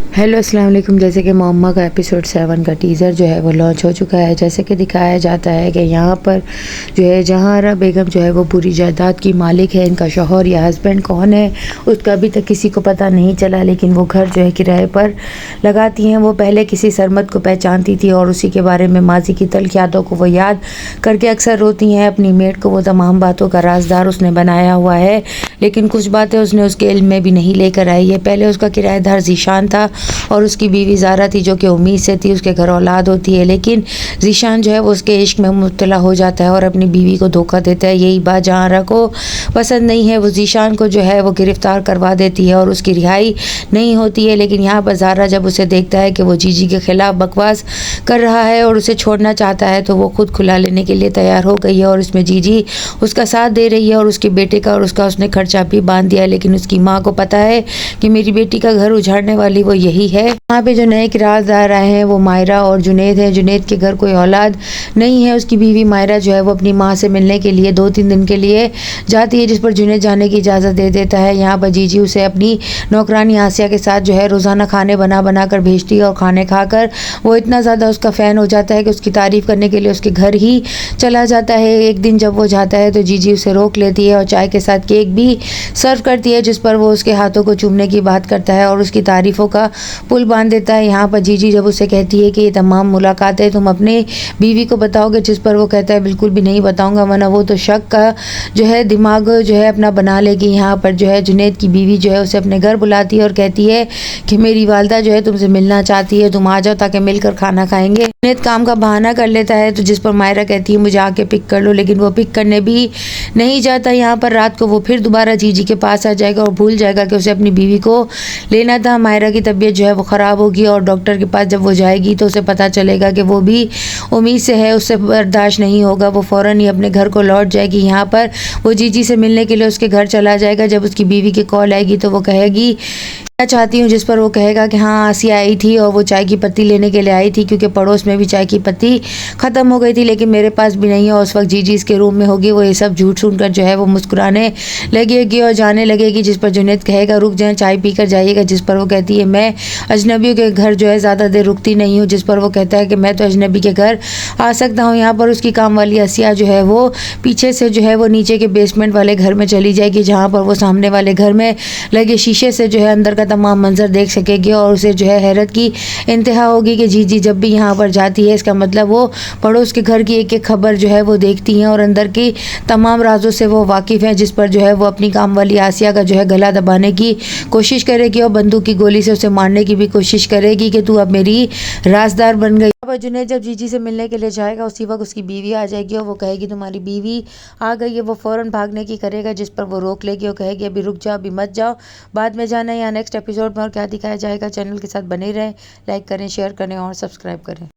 Hello अस्सलाम वालेकुम। जैसे कि मम्मा का एपिसोड 7 का टीज़र जो है वो लॉन्च हो चुका है। जैसे कि दिखाया जाता है कि यहाँ पर जो है जहांरा बेगम जो है वो पूरी जायदाद की मालिक है। इनका शौहर या हस्बैंड कौन है उसका अभी तक किसी को पता नहीं चला, लेकिन वो घर जो है किराए पर लगाती हैं। वो पहले किसी सरमद को पहचानती थी और उसी के बारे में माजी की तल्ख यादों को वो याद करके अक्सर रोती हैं। अपनी मेड को वो तमाम बातों का राजदार उसने बनाया हुआ है, लेकिन कुछ बातें उसने उसके इल्म में भी नहीं लेकर आई है। पहले उसका किराएदार जीशान था और उसकी बीवी ज़ारा थी, जो कि उम्मीद से थी उसके घर औलाद होती है, लेकिन जीशान जो है वो उसके इश्क में मुब्तला हो जाता है और अपनी बीवी को धोखा देता है। यही बात जहांरा को पसंद नहीं है। वो जीशान को जो है वो गिरफ्तार करवा देती है और उसकी रिहाई नहीं होती है। लेकिन यहाँ पर ज़ारा जब उसे देखता है कि वो जीजी के खिलाफ बकवास कर रहा है और उसे छोड़ना चाहता है, तो वो खुद खुला लेने के लिए तैयार हो गई है और इसमें जीजी उसका साथ दे रही है और उसके बेटे का और उसका उसने खर्चा भी बांध दिया है। लेकिन उसकी माँ को पता है कि मेरी बेटी का घर उजाड़ने वाली वो यही है। यहाँ पे जो नए किराएदार आए हैं वो मायरा और जुनेद हैं। जुनेद के घर कोई औलाद नहीं है। उसकी बीवी मायरा जो है वो अपनी माँ से मिलने के लिए 2-3 दिन के लिए जाती है, जिस पर जुनेद जाने की इजाज़त दे देता है। यहाँ पर जीजी उसे अपनी नौकरानी आसिया के साथ जो है रोज़ाना खाने बना कर भेजती है और खाने खाकर वो इतना ज़्यादा उसका फ़ैन हो जाता है कि उसकी तारीफ़ करने के लिए उसके घर ही चला जाता है। एक दिन जब वो जाता है तो जीजी उसे रोक लेती है और चाय के साथ केक भी सर्व करती है, जिस पर वो उसके हाथों को चूमने की बात करता है और उसकी तारीफ़ों का पुल बांध देता है। यहाँ पर जीजी जब उसे कहती है कि ये तमाम मुलाकातें तुम अपने बीवी को बताओगे, जिस पर वो कहता है बिल्कुल भी नहीं बताऊंगा, वरना वो तो शक का जो है दिमाग जो है अपना बना लेगी। यहाँ पर जो है जुनेद की बीवी जो है उसे अपने घर बुलाती है और कहती है कि मेरी वालदा जो है तुमसे मिलना चाहती है, तुम आ जाओ ताकि मिलकर खाना खाएंगे। जुनेद काम का बहाना कर लेता है, तो जिस पर मायरा कहती है मुझे आके पिक कर लो, लेकिन वो पिक करने भी नहीं जाता। यहाँ पर रात को वो फिर दोबारा जीजी के पास आ जाएगा और भूल जाएगा कि उसे अपनी बीवी को लेना था। मायरा की तबीयत जो है वो ख़राब होगी और डॉक्टर के पास जब वो जाएगी तो उसे पता चलेगा कि वो भी उम्मीद से है, उससे बर्दाश्त नहीं होगा। वो फ़ौरन ही अपने घर को लौट जाएगी। यहाँ पर वो जीजी से मिलने के लिए उसके घर चला जाएगा। जब उसकी बीवी की कॉल आएगी तो वो कहेगी मैं चाहती हूँ, जिस पर वो कहेगा कि हाँ आसिया आई थी और वो चाय की पत्ती लेने के लिए आई थी, क्योंकि पड़ोस में भी चाय की पत्ती ख़त्म हो गई थी, लेकिन मेरे पास भी नहीं है। और उस वक्त जीजी इसके रूम में होगी। वो ये सब झूठ सुनकर जो है वो मुस्कुराने लगेगी और जाने लगेगी, जिस पर जुनेद कहेगा रुक जाए, चाय पी कर जाइएगा। जिस पर वो कहती है मैं अजनबियों के घर जो है ज़्यादा देर रुकती नहीं हूँ, जिस पर वो कहता है कि मैं तो अजनबी के घर आ सकता हूँ। यहाँ पर उसकी काम वाली आसिया जो है वो पीछे से जो है वो नीचे के बेसमेंट वाले घर में चली जाएगी, जहाँ पर वो सामने वाले घर में लगे शीशे से जो है अंदर का तमाम मंजर देख सकेगी और उसे जो है हैरत की इंतहा होगी कि जीजी जब भी यहाँ पर जाती है इसका मतलब वो पड़ोस के घर की एक एक खबर जो है वो देखती हैं और अंदर की तमाम राजों से वो वाकिफ़ हैं। जिस पर जो है वो अपनी काम वाली आसिया का जो है गला दबाने की कोशिश करेगी और बंदूक की गोली से उसे मारने की भी कोशिश करेगी कि तू अब मेरी राजदार बन गई। अब जुनेद जब जीजी से मिलने के लिए जाएगा उसी वक्त उसकी बीवी आ जाएगी और वो कहेगी तुम्हारी बीवी आ गई है। वो फ़ौरन भागने की करेगा, जिस पर वो रोक लेगी और कहेगी अभी रुक जाओ, अभी मत जाओ, बाद में जाना है। या नेक्स्ट एपिसोड में और क्या दिखाया जाएगा। चैनल के साथ बने रहें, लाइक करें, शेयर करें और सब्सक्राइब करें।